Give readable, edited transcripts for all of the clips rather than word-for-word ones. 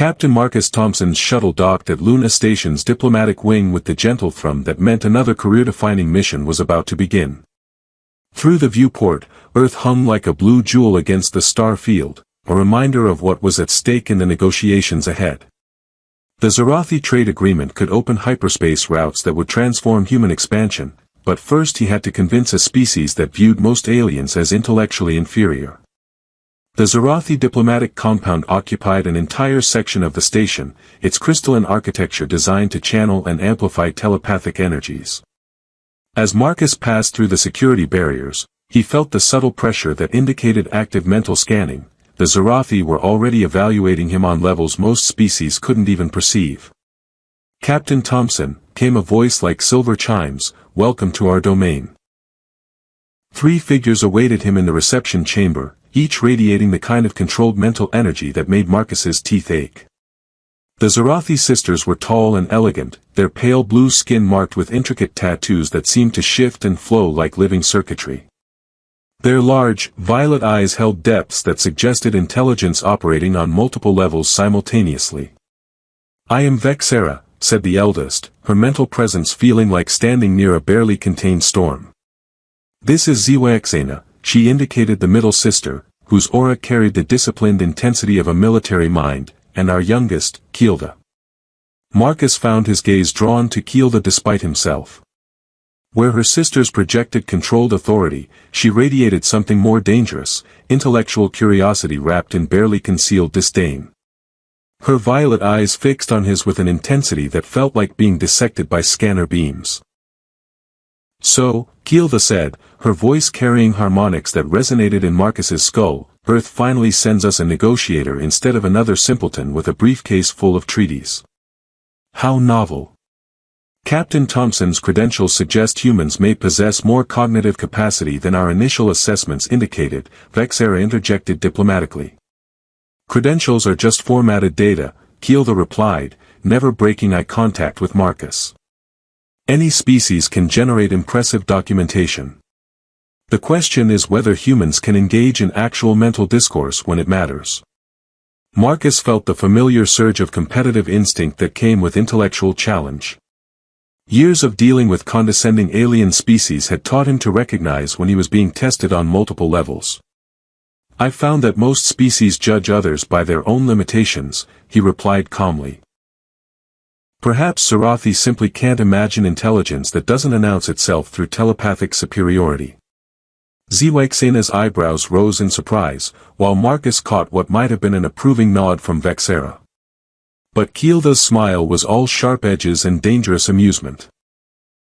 Captain Marcus Thompson's shuttle docked at Luna Station's diplomatic wing with the gentle thrum that meant another career-defining mission was about to begin. Through the viewport, Earth hung like a blue jewel against the star field, a reminder of what was at stake in the negotiations ahead. The Zarathi trade agreement could open hyperspace routes that would transform human expansion, but first he had to convince a species that viewed most aliens as intellectually inferior. The Zarathi diplomatic compound occupied an entire section of the station, its crystalline architecture designed to channel and amplify telepathic energies. As Marcus passed through the security barriers, he felt the subtle pressure that indicated active mental scanning. The Zarathi were already evaluating him on levels most species couldn't even perceive. "Captain Thompson," came a voice like silver chimes, "welcome to our domain." 3 figures awaited him in the reception chamber, each radiating the kind of controlled mental energy that made Marcus's teeth ache. The Zarathi sisters were tall and elegant, their pale blue skin marked with intricate tattoos that seemed to shift and flow like living circuitry. Their large, violet eyes held depths that suggested intelligence operating on multiple levels simultaneously. "I am Vexera," said the eldest, her mental presence feeling like standing near a barely contained storm. "This is Zywaxena," she indicated the middle sister, whose aura carried the disciplined intensity of a military mind, "and our youngest, Kilda." Marcus found his gaze drawn to Kilda despite himself. Where her sisters projected controlled authority, she radiated something more dangerous, intellectual curiosity wrapped in barely concealed disdain. Her violet eyes fixed on his with an intensity that felt like being dissected by scanner beams. "So," Kilda said, her voice carrying harmonics that resonated in Marcus's skull, "Earth finally sends us a negotiator instead of another simpleton with a briefcase full of treaties. How novel." "Captain Thompson's credentials suggest humans may possess more cognitive capacity than our initial assessments indicated," Vexera interjected diplomatically. "Credentials are just formatted data," Kilda replied, never breaking eye contact with Marcus. "Any species can generate impressive documentation. The question is whether humans can engage in actual mental discourse when it matters." Marcus felt the familiar surge of competitive instinct that came with intellectual challenge. Years of dealing with condescending alien species had taught him to recognize when he was being tested on multiple levels. "I've found that most species judge others by their own limitations," he replied calmly. "Perhaps Zarathi simply can't imagine intelligence that doesn't announce itself through telepathic superiority." Zywaxena's eyebrows rose in surprise, while Marcus caught what might have been an approving nod from Vexera. But Kilda's smile was all sharp edges and dangerous amusement.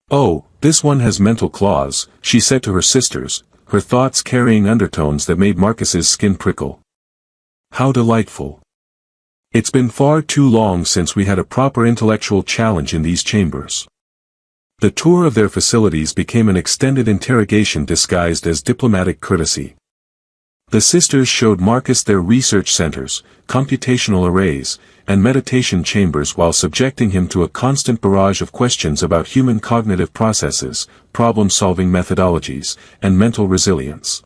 "Oh, this one has mental claws," she said to her sisters, her thoughts carrying undertones that made Marcus's skin prickle. "How delightful. It's been far too long since we had a proper intellectual challenge in these chambers." The tour of their facilities became an extended interrogation disguised as diplomatic courtesy. The sisters showed Marcus their research centers, computational arrays, and meditation chambers while subjecting him to a constant barrage of questions about human cognitive processes, problem-solving methodologies, and mental resilience.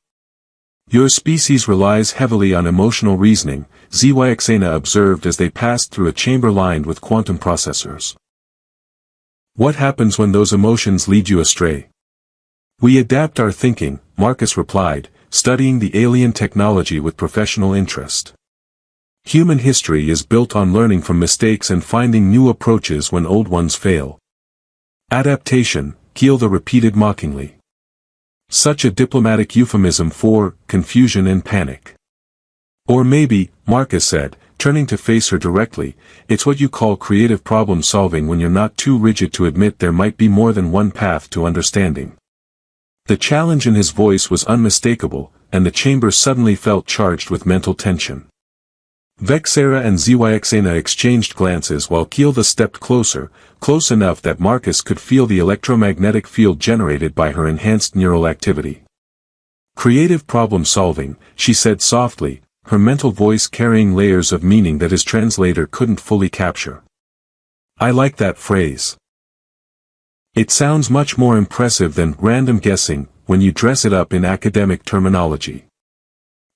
"Your species relies heavily on emotional reasoning," Zywaxena observed as they passed through a chamber lined with quantum processors. "What happens when those emotions lead you astray?" "We adapt our thinking," Marcus replied, studying the alien technology with professional interest. "Human history is built on learning from mistakes and finding new approaches when old ones fail." "Adaptation," Kilda repeated mockingly. Such a diplomatic euphemism for confusion and panic. "Or maybe," Marcus said, turning to face her directly, "it's what you call creative problem-solving when you're not too rigid to admit there might be more than one path to understanding." The challenge in his voice was unmistakable, and the chamber suddenly felt charged with mental tension. Vexera and Zywaxena exchanged glances while Kilda stepped closer, close enough that Marcus could feel the electromagnetic field generated by her enhanced neural activity. "Creative problem-solving," she said softly, her mental voice carrying layers of meaning that his translator couldn't fully capture. "I like that phrase. It sounds much more impressive than random guessing when you dress it up in academic terminology."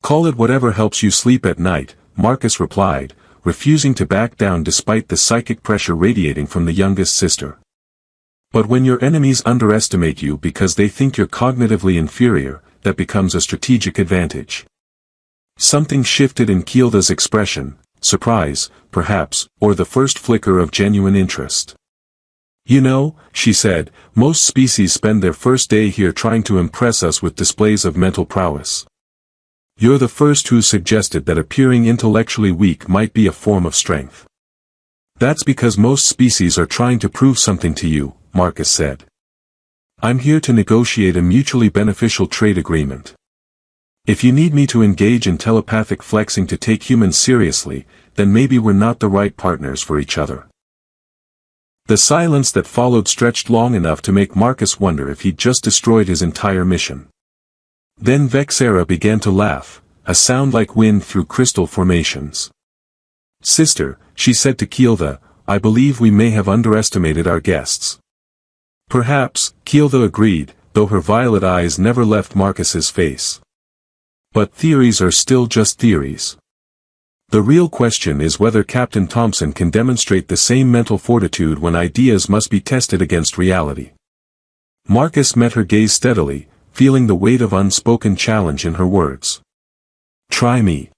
"Call it whatever helps you sleep at night," Marcus replied, refusing to back down despite the psychic pressure radiating from the youngest sister. But when your enemies underestimate you because they think you're cognitively inferior, that becomes a strategic advantage. Something shifted in Kilda's expression, surprise, perhaps, or the first flicker of genuine interest. You know, she said, most species spend their first day here trying to impress us with displays of mental prowess. You're the first who suggested that appearing intellectually weak might be a form of strength. That's because most species are trying to prove something to you, Marcus said. I'm here to negotiate a mutually beneficial trade agreement. If you need me to engage in telepathic flexing to take humans seriously, then maybe we're not the right partners for each other. The silence that followed stretched long enough to make Marcus wonder if he'd just destroyed his entire mission. Then Vexera began to laugh, a sound like wind through crystal formations. Sister, she said to Kilda, I believe we may have underestimated our guests. Perhaps, Kilda agreed, though her violet eyes never left Marcus's face. But theories are still just theories. The real question is whether Captain Thompson can demonstrate the same mental fortitude when ideas must be tested against reality. Marcus met her gaze steadily, feeling the weight of unspoken challenge in her words. Try me.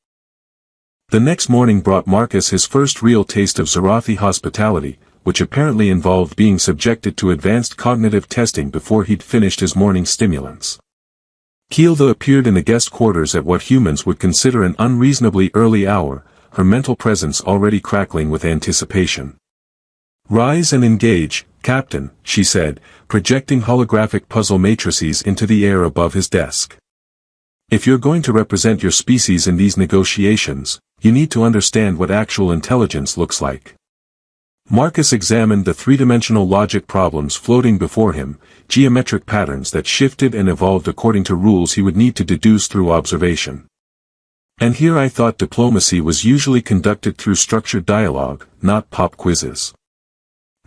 The next morning brought Marcus his first real taste of Zarathi hospitality, which apparently involved being subjected to advanced cognitive testing before he'd finished his morning stimulants. Kilda appeared in the guest quarters at what humans would consider an unreasonably early hour, her mental presence already crackling with anticipation. Rise and engage, Captain, she said, projecting holographic puzzle matrices into the air above his desk. If you're going to represent your species in these negotiations, you need to understand what actual intelligence looks like. Marcus examined the three-dimensional logic problems floating before him, geometric patterns that shifted and evolved according to rules he would need to deduce through observation. And here I thought diplomacy was usually conducted through structured dialogue, not pop quizzes.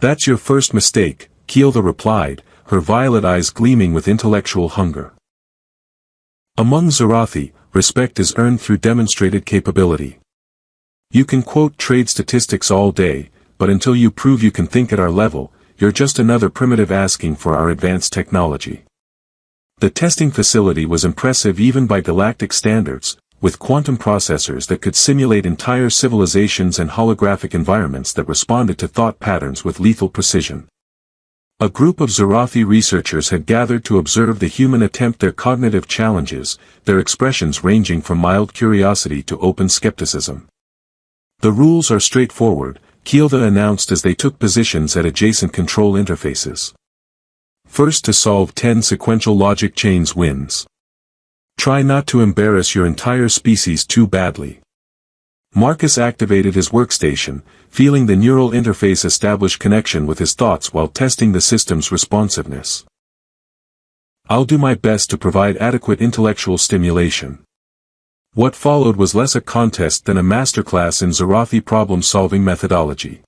That's your first mistake, Kilda replied, her violet eyes gleaming with intellectual hunger. Among Zarathi, respect is earned through demonstrated capability. You can quote trade statistics all day, but until you prove you can think at our level, you're just another primitive asking for our advanced technology. The testing facility was impressive even by galactic standards, with quantum processors that could simulate entire civilizations and holographic environments that responded to thought patterns with lethal precision. A group of Zarathi researchers had gathered to observe the human attempt their cognitive challenges, their expressions ranging from mild curiosity to open skepticism. The rules are straightforward, Kilda announced as they took positions at adjacent control interfaces. First to solve 10 sequential logic chains wins. Try not to embarrass your entire species too badly. Marcus activated his workstation, feeling the neural interface establish connection with his thoughts while testing the system's responsiveness. I'll do my best to provide adequate intellectual stimulation. What followed was less a contest than a masterclass in Zarathi problem-solving methodology.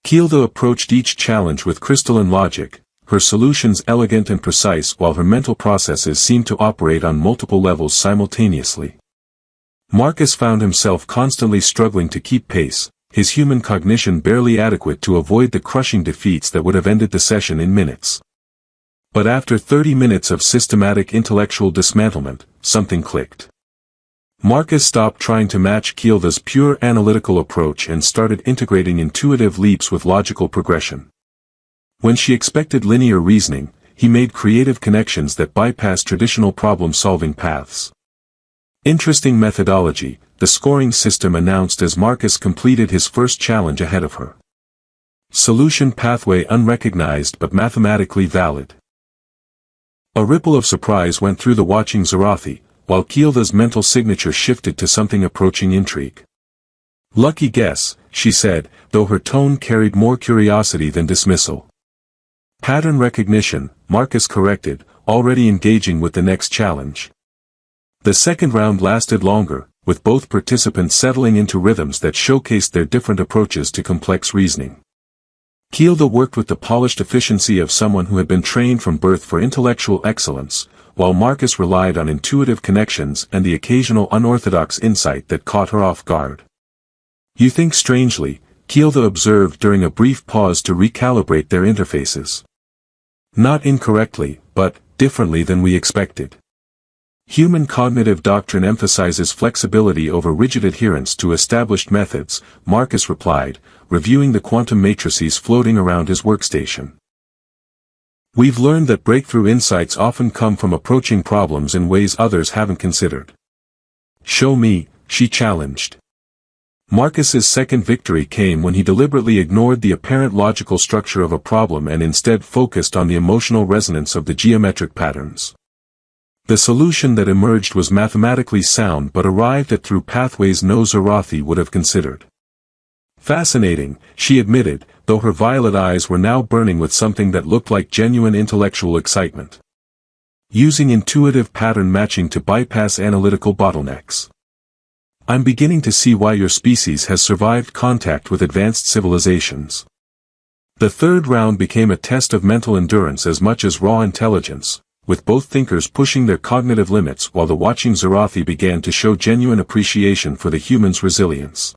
Kilda approached each challenge with crystalline logic, her solutions elegant and precise while her mental processes seemed to operate on multiple levels simultaneously. Marcus found himself constantly struggling to keep pace, his human cognition barely adequate to avoid the crushing defeats that would have ended the session in minutes. But after 30 minutes of systematic intellectual dismantlement, something clicked. Marcus stopped trying to match Kilda's pure analytical approach and started integrating intuitive leaps with logical progression. When she expected linear reasoning, he made creative connections that bypassed traditional problem-solving paths. Interesting methodology, the scoring system announced as Marcus completed his first challenge ahead of her. Solution pathway unrecognized but mathematically valid. A ripple of surprise went through the watching Zarathi, while Kilda's mental signature shifted to something approaching intrigue. Lucky guess, she said, though her tone carried more curiosity than dismissal. Pattern recognition, Marcus corrected, already engaging with the next challenge. The second round lasted longer, with both participants settling into rhythms that showcased their different approaches to complex reasoning. Kilda worked with the polished efficiency of someone who had been trained from birth for intellectual excellence, while Marcus relied on intuitive connections and the occasional unorthodox insight that caught her off guard. You think strangely, Keelda observed during a brief pause to recalibrate their interfaces. Not incorrectly, but differently than we expected. Human cognitive doctrine emphasizes flexibility over rigid adherence to established methods, Marcus replied, reviewing the quantum matrices floating around his workstation. We've learned that breakthrough insights often come from approaching problems in ways others haven't considered. Show me, she challenged. Marcus's second victory came when he deliberately ignored the apparent logical structure of a problem and instead focused on the emotional resonance of the geometric patterns. The solution that emerged was mathematically sound but arrived at through pathways no Zarathi would have considered. Fascinating, she admitted, though her violet eyes were now burning with something that looked like genuine intellectual excitement. Using intuitive pattern matching to bypass analytical bottlenecks. I'm beginning to see why your species has survived contact with advanced civilizations. The third round became a test of mental endurance as much as raw intelligence, with both thinkers pushing their cognitive limits while the watching Zarathi began to show genuine appreciation for the human's resilience.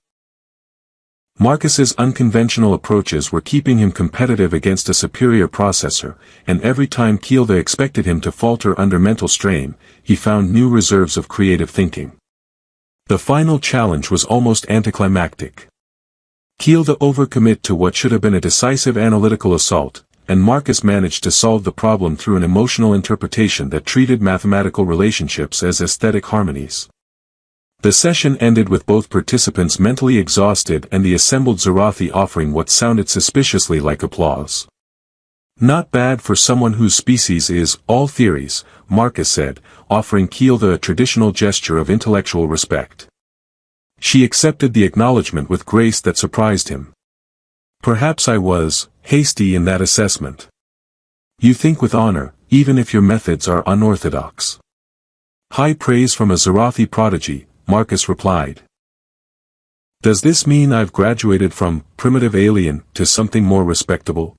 Marcus's unconventional approaches were keeping him competitive against a superior processor, and every time Keelda expected him to falter under mental strain, he found new reserves of creative thinking. The final challenge was almost anticlimactic. Keelda overcommit to what should have been a decisive analytical assault, and Marcus managed to solve the problem through an emotional interpretation that treated mathematical relationships as aesthetic harmonies. The session ended with both participants mentally exhausted and the assembled Zarathi offering what sounded suspiciously like applause. Not bad for someone whose species is all theories, Marcus said, offering Keelda a traditional gesture of intellectual respect. She accepted the acknowledgement with grace that surprised him. Perhaps I was hasty in that assessment. You think with honor, even if your methods are unorthodox. High praise from a Zarathi prodigy, Marcus replied. Does this mean I've graduated from primitive alien to something more respectable?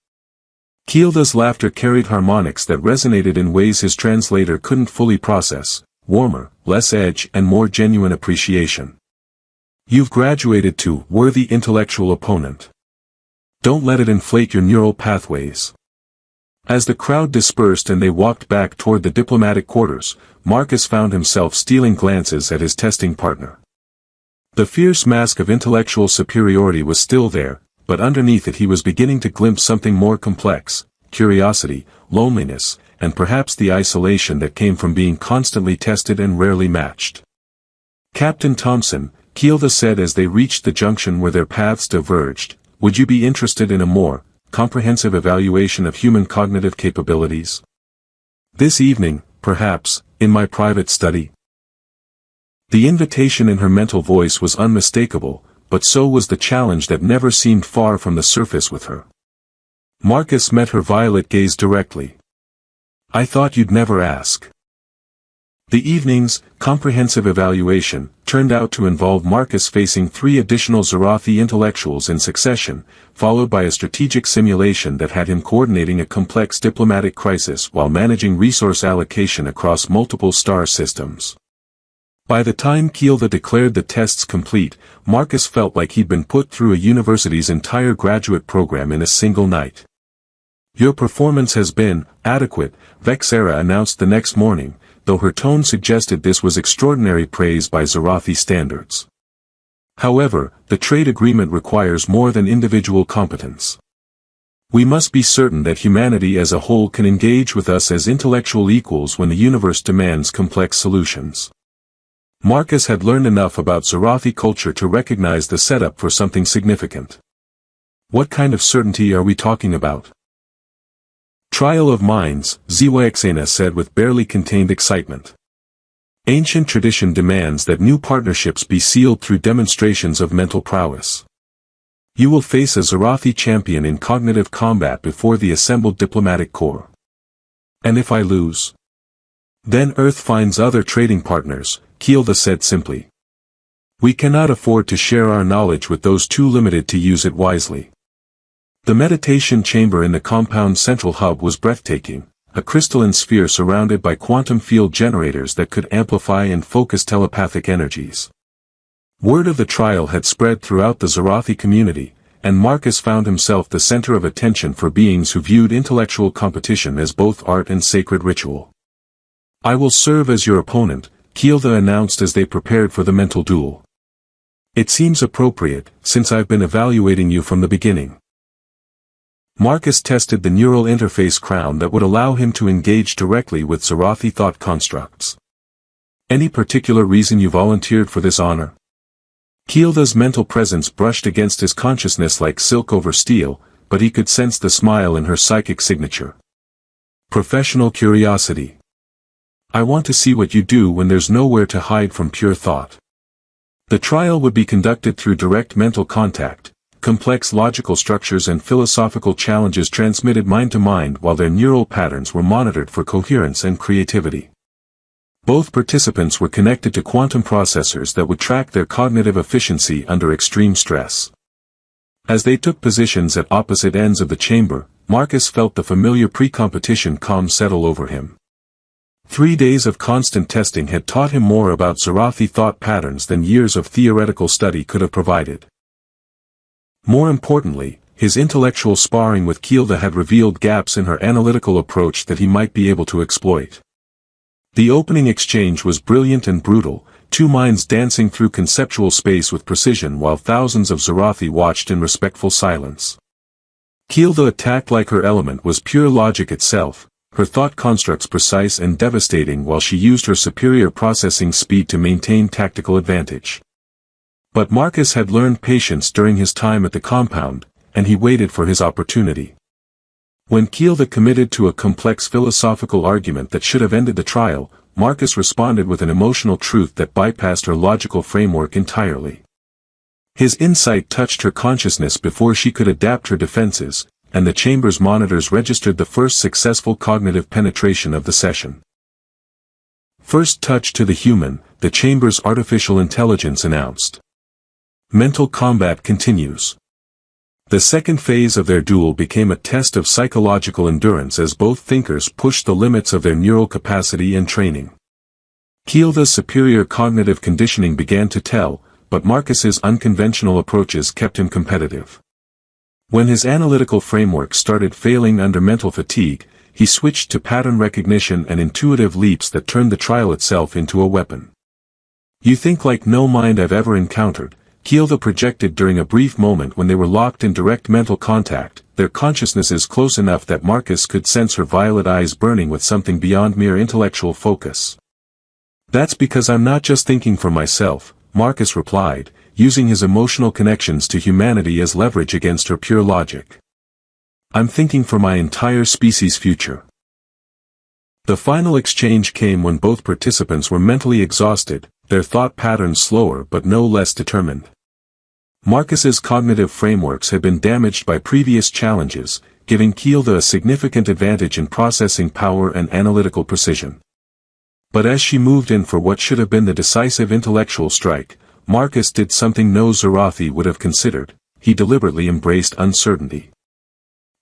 Keelda's laughter carried harmonics that resonated in ways his translator couldn't fully process, warmer, less edge and more genuine appreciation. You've graduated to worthy intellectual opponent. Don't let it inflate your neural pathways. As the crowd dispersed and they walked back toward the diplomatic quarters, Marcus found himself stealing glances at his testing partner. The fierce mask of intellectual superiority was still there, but underneath it he was beginning to glimpse something more complex, curiosity, loneliness, and perhaps the isolation that came from being constantly tested and rarely matched. Captain Thompson, Keelda said as they reached the junction where their paths diverged, would you be interested in a more comprehensive evaluation of human cognitive capabilities? This evening, perhaps, in my private study? The invitation in her mental voice was unmistakable, but so was the challenge that never seemed far from the surface with her. Marcus met her violet gaze directly. I thought you'd never ask. The evening's comprehensive evaluation turned out to involve Marcus facing 3 additional Zarathi intellectuals in succession, followed by a strategic simulation that had him coordinating a complex diplomatic crisis while managing resource allocation across multiple star systems. By the time Keelda declared the tests complete, Marcus felt like he'd been put through a university's entire graduate program in a single night. Your performance has been adequate, Vexera announced the next morning, though her tone suggested this was extraordinary praise by Zarathi standards. However, the trade agreement requires more than individual competence. We must be certain that humanity as a whole can engage with us as intellectual equals when the universe demands complex solutions. Marcus had learned enough about Zarathi culture to recognize the setup for something significant. What kind of certainty are we talking about? Trial of minds, Ziwaxena said with barely contained excitement. Ancient tradition demands that new partnerships be sealed through demonstrations of mental prowess. You will face a Zarathi champion in cognitive combat before the assembled diplomatic corps. And if I lose? Then Earth finds other trading partners, Keelda said simply. We cannot afford to share our knowledge with those too limited to use it wisely. The meditation chamber in the compound's central hub was breathtaking, a crystalline sphere surrounded by quantum field generators that could amplify and focus telepathic energies. Word of the trial had spread throughout the Zorathi community, and Marcus found himself the center of attention for beings who viewed intellectual competition as both art and sacred ritual. "I will serve as your opponent," Keeltha announced as they prepared for the mental duel. "It seems appropriate, since I've been evaluating you from the beginning." Marcus tested the neural interface crown that would allow him to engage directly with Zorathi thought constructs. "Any particular reason you volunteered for this honor?" Keeltha's mental presence brushed against his consciousness like silk over steel, but he could sense the smile in her psychic signature. "Professional curiosity. I want to see what you do when there's nowhere to hide from pure thought." The trial would be conducted through direct mental contact. Complex logical structures and philosophical challenges transmitted mind to mind while their neural patterns were monitored for coherence and creativity. Both participants were connected to quantum processors that would track their cognitive efficiency under extreme stress. As they took positions at opposite ends of the chamber, Marcus felt the familiar pre-competition calm settle over him. 3 days of constant testing had taught him more about Zorathi thought patterns than years of theoretical study could have provided. More importantly, his intellectual sparring with Keeltha had revealed gaps in her analytical approach that he might be able to exploit. The opening exchange was brilliant and brutal, two minds dancing through conceptual space with precision while thousands of Zorathi watched in respectful silence. Keeltha attacked like her element was pure logic itself, her thought constructs precise and devastating while she used her superior processing speed to maintain tactical advantage. But Marcus had learned patience during his time at the compound, and he waited for his opportunity. When Keeltha committed to a complex philosophical argument that should have ended the trial, Marcus responded with an emotional truth that bypassed her logical framework entirely. His insight touched her consciousness before she could adapt her defenses, and the chamber's monitors registered the first successful cognitive penetration of the session. "First touch to the human," the chamber's artificial intelligence announced. Mental combat continues. The second phase of their duel became a test of psychological endurance as both thinkers pushed the limits of their neural capacity and training. Keeltha's superior cognitive conditioning began to tell, but Marcus's unconventional approaches kept him competitive. When his analytical framework started failing under mental fatigue, he switched to pattern recognition and intuitive leaps that turned the trial itself into a weapon. "You think like no mind I've ever encountered," Keeltha projected during a brief moment when they were locked in direct mental contact, their consciousnesses close enough that Marcus could sense her violet eyes burning with something beyond mere intellectual focus. "That's because I'm not just thinking for myself," Marcus replied, using his emotional connections to humanity as leverage against her pure logic. "I'm thinking for my entire species' future." The final exchange came when both participants were mentally exhausted, their thought patterns slower but no less determined. Marcus's cognitive frameworks had been damaged by previous challenges, giving Keeltha a significant advantage in processing power and analytical precision. But as she moved in for what should have been the decisive intellectual strike, Marcus did something no Zorathi would have considered: he deliberately embraced uncertainty.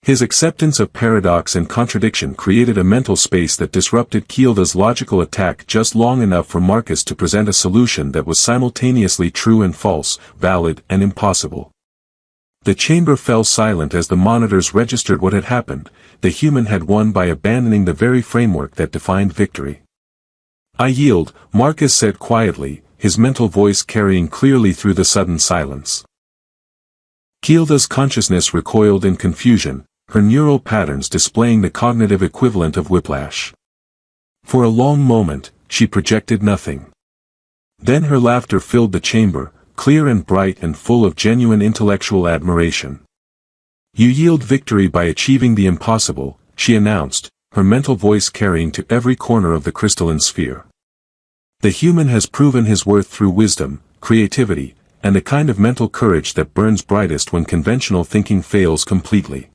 His acceptance of paradox and contradiction created a mental space that disrupted Keeltha's logical attack just long enough for Marcus to present a solution that was simultaneously true and false, valid and impossible. The chamber fell silent as the monitors registered what had happened. The human had won by abandoning the very framework that defined victory. "I yield," Marcus said quietly, his mental voice carrying clearly through the sudden silence. Keeltha's consciousness recoiled in confusion, her neural patterns displaying the cognitive equivalent of whiplash. For a long moment, she projected nothing. Then her laughter filled the chamber, clear and bright and full of genuine intellectual admiration. "You yield victory by achieving the impossible," she announced, her mental voice carrying to every corner of the crystalline sphere. "The human has proven his worth through wisdom, creativity, and the kind of mental courage that burns brightest when conventional thinking fails completely."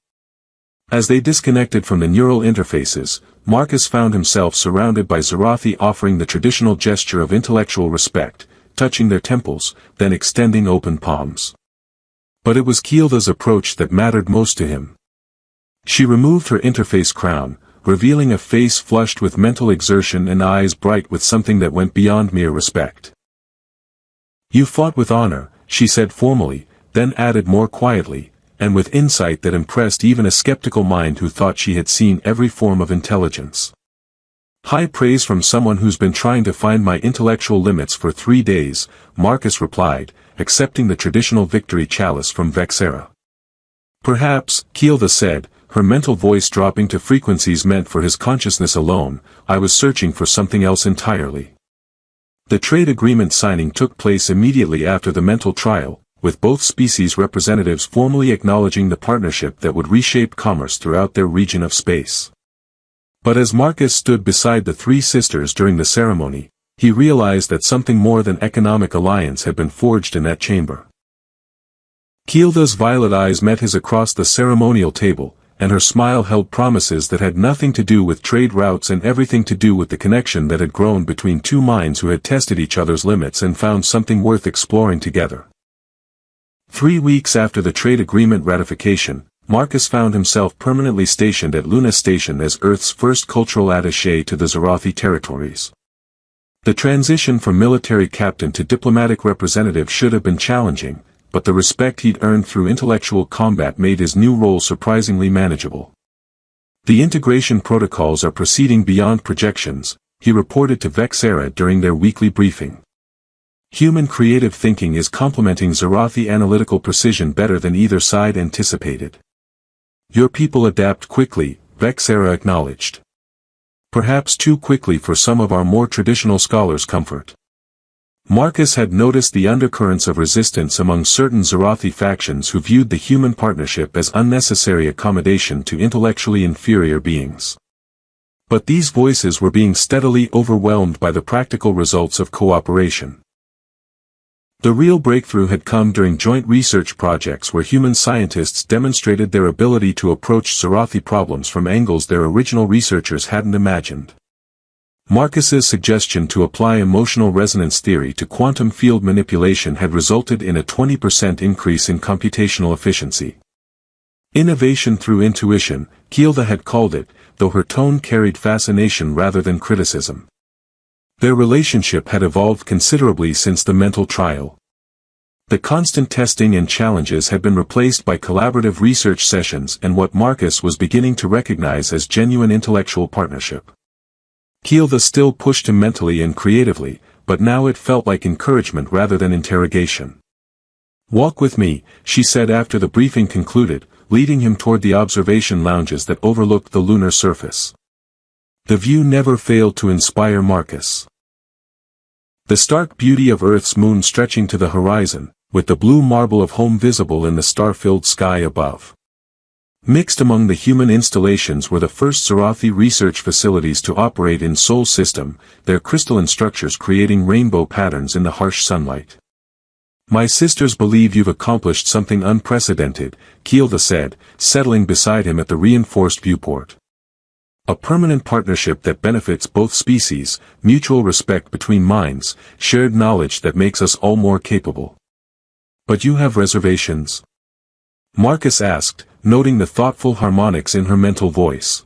As they disconnected from the neural interfaces, Marcus found himself surrounded by Zorathi offering the traditional gesture of intellectual respect, touching their temples, then extending open palms. But it was Keeltha's approach that mattered most to him. She removed her interface crown, revealing a face flushed with mental exertion and eyes bright with something that went beyond mere respect. You fought with honor, she said formally, then added more quietly, and with insight that impressed even a skeptical mind who thought she had seen every form of intelligence. High praise from someone who's been trying to find my intellectual limits for 3 days, Marcus replied, accepting the traditional victory chalice from Vexera. Perhaps, Keelda said, her mental voice dropping to frequencies meant for his consciousness alone, I was searching for something else entirely. The trade agreement signing took place immediately after the mental trial, with both species representatives formally acknowledging the partnership that would reshape commerce throughout their region of space. But as Marcus stood beside the 3 sisters during the ceremony, he realized that something more than economic alliance had been forged in that chamber. Keelda's violet eyes met his across the ceremonial table, and her smile held promises that had nothing to do with trade routes and everything to do with the connection that had grown between 2 minds who had tested each other's limits and found something worth exploring together. 3 weeks after the trade agreement ratification, Marcus found himself permanently stationed at Luna Station as Earth's first cultural attaché to the Zorathi territories. The transition from military captain to diplomatic representative should have been challenging, but the respect he'd earned through intellectual combat made his new role surprisingly manageable. The integration protocols are proceeding beyond projections, he reported to Vexera during their weekly briefing. Human creative thinking is complementing Zorathi analytical precision better than either side anticipated. Your people adapt quickly, Vexera acknowledged. Perhaps too quickly for some of our more traditional scholars' comfort. Marcus had noticed the undercurrents of resistance among certain Zorathi factions who viewed the human partnership as unnecessary accommodation to intellectually inferior beings. But these voices were being steadily overwhelmed by the practical results of cooperation. The real breakthrough had come during joint research projects where human scientists demonstrated their ability to approach Zorathi problems from angles their original researchers hadn't imagined. Marcus's suggestion to apply emotional resonance theory to quantum field manipulation had resulted in a 20% increase in computational efficiency. Innovation through intuition, Keelda had called it, though her tone carried fascination rather than criticism. Their relationship had evolved considerably since the mental trial. The constant testing and challenges had been replaced by collaborative research sessions and what Marcus was beginning to recognize as genuine intellectual partnership. Keelda still pushed him mentally and creatively, but now it felt like encouragement rather than interrogation. Walk with me, she said after the briefing concluded, leading him toward the observation lounges that overlooked the lunar surface. The view never failed to inspire Marcus. The stark beauty of Earth's moon stretching to the horizon, with the blue marble of home visible in the star-filled sky above. Mixed among the human installations were the first Zorathi research facilities to operate in Sol system, their crystalline structures creating rainbow patterns in the harsh sunlight. My sisters believe you've accomplished something unprecedented, Keelda said, settling beside him at the reinforced viewport. A permanent partnership that benefits both species, mutual respect between minds, shared knowledge that makes us all more capable. But you have reservations? Marcus asked, noting the thoughtful harmonics in her mental voice.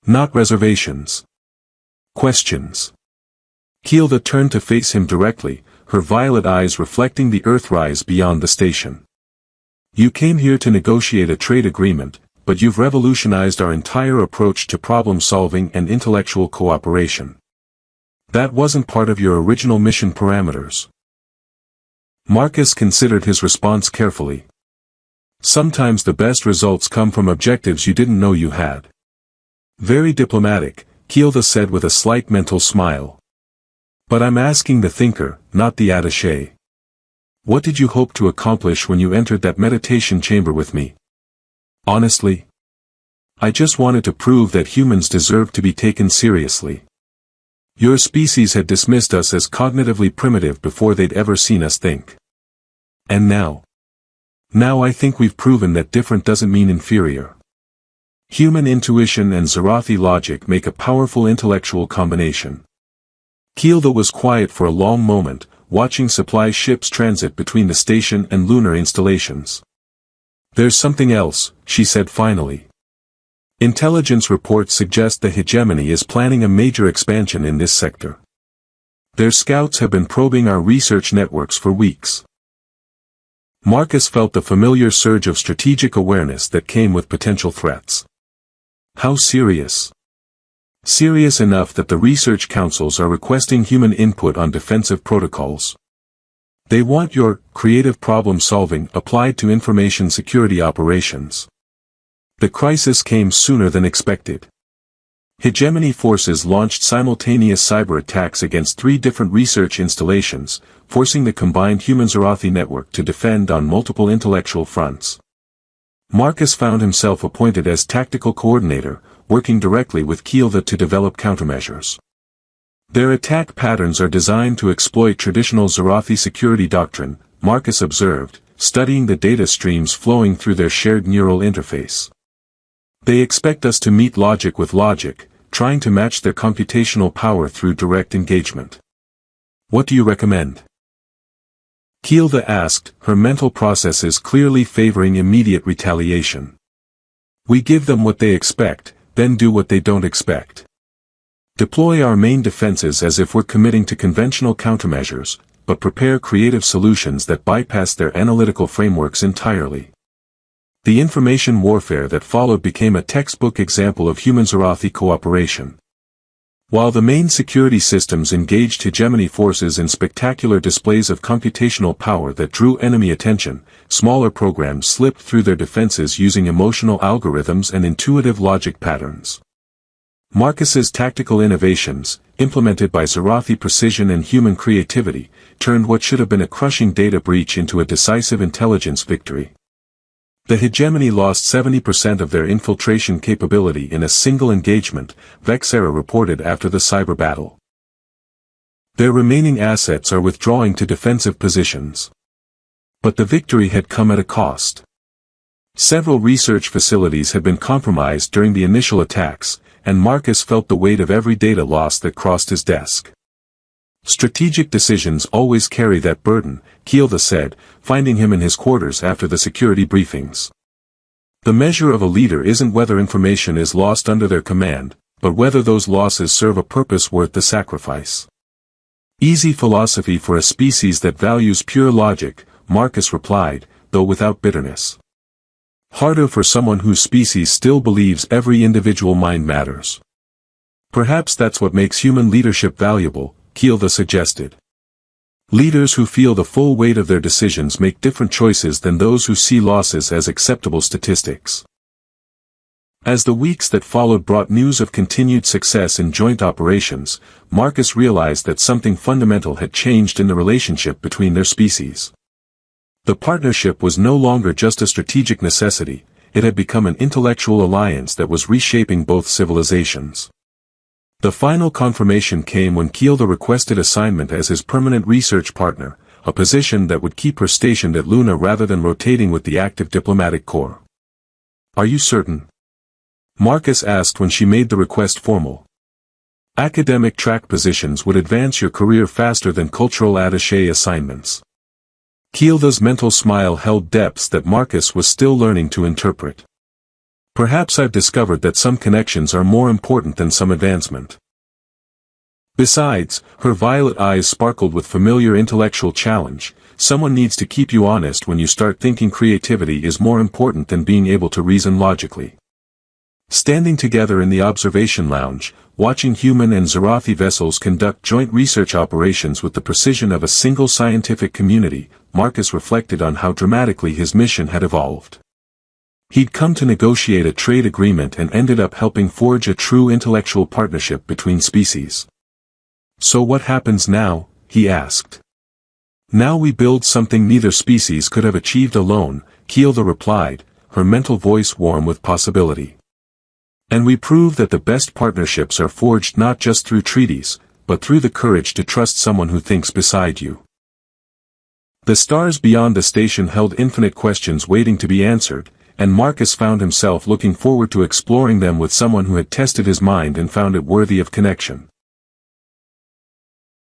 Not reservations. Questions. Keelda turned to face him directly, her violet eyes reflecting the Earthrise beyond the station. You came here to negotiate a trade agreement, but you've revolutionized our entire approach to problem-solving and intellectual cooperation. That wasn't part of your original mission parameters. Marcus considered his response carefully. Sometimes the best results come from objectives you didn't know you had. Very diplomatic, Keelda said with a slight mental smile. But I'm asking the thinker, not the attaché. What did you hope to accomplish when you entered that meditation chamber with me? Honestly? I just wanted to prove that humans deserve to be taken seriously. Your species had dismissed us as cognitively primitive before they'd ever seen us think. And now? Now I think we've proven that different doesn't mean inferior. Human intuition and Zorathi logic make a powerful intellectual combination. Keelda was quiet for a long moment, watching supply ships transit between the station and lunar installations. There's something else, she said finally. Intelligence reports suggest the hegemony is planning a major expansion in this sector. Their scouts have been probing our research networks for weeks. Marcus felt the familiar surge of strategic awareness that came with potential threats. How serious? Serious enough that the research councils are requesting human input on defensive protocols. They want your creative problem-solving applied to information security operations. The crisis came sooner than expected. Hegemony forces launched simultaneous cyber attacks against 3 different research installations, forcing the combined human-Zarathi network to defend on multiple intellectual fronts. Marcus found himself appointed as tactical coordinator, working directly with Kielva to develop countermeasures. Their attack patterns are designed to exploit traditional Zarathi security doctrine, Marcus observed, studying the data streams flowing through their shared neural interface. They expect us to meet logic with logic, trying to match their computational power through direct engagement. What do you recommend? Kielva asked, her mental processes clearly favoring immediate retaliation. We give them what they expect, then do what they don't expect. Deploy our main defenses as if we're committing to conventional countermeasures, but prepare creative solutions that bypass their analytical frameworks entirely. The information warfare that followed became a textbook example of human-Zarathi cooperation. While the main security systems engaged hegemony forces in spectacular displays of computational power that drew enemy attention, smaller programs slipped through their defenses using emotional algorithms and intuitive logic patterns. Marcus's tactical innovations, implemented by Zarathi precision and human creativity, turned what should have been a crushing data breach into a decisive intelligence victory. The hegemony lost 70% of their infiltration capability in a single engagement, Vexera reported after the cyber battle. Their remaining assets are withdrawing to defensive positions. But the victory had come at a cost. Several research facilities had been compromised during the initial attacks, and Marcus felt the weight of every data loss that crossed his desk. Strategic decisions always carry that burden, Kielva said, finding him in his quarters after the security briefings. The measure of a leader isn't whether information is lost under their command, but whether those losses serve a purpose worth the sacrifice. Easy philosophy for a species that values pure logic, Marcus replied, though without bitterness. Harder for someone whose species still believes every individual mind matters. Perhaps that's what makes human leadership valuable, Kielva suggested. Leaders who feel the full weight of their decisions make different choices than those who see losses as acceptable statistics. As the weeks that followed brought news of continued success in joint operations, Marcus realized that something fundamental had changed in the relationship between their species. The partnership was no longer just a strategic necessity, it had become an intellectual alliance that was reshaping both civilizations. The final confirmation came when Kielva requested assignment as his permanent research partner, a position that would keep her stationed at Luna rather than rotating with the active diplomatic corps. Are you certain? Marcus asked when she made the request formal. Academic track positions would advance your career faster than cultural attaché assignments. Kielva's mental smile held depths that Marcus was still learning to interpret. Perhaps I've discovered that some connections are more important than some advancement. Besides, her violet eyes sparkled with familiar intellectual challenge, someone needs to keep you honest when you start thinking creativity is more important than being able to reason logically. Standing together in the observation lounge, watching human and Zarathi vessels conduct joint research operations with the precision of a single scientific community, Marcus reflected on how dramatically his mission had evolved. He'd come to negotiate a trade agreement and ended up helping forge a true intellectual partnership between species. So what happens now? He asked. Now we build something neither species could have achieved alone, Kielva replied, her mental voice warm with possibility. And we prove that the best partnerships are forged not just through treaties, but through the courage to trust someone who thinks beside you. The stars beyond the station held infinite questions waiting to be answered, and Marcus found himself looking forward to exploring them with someone who had tested his mind and found it worthy of connection.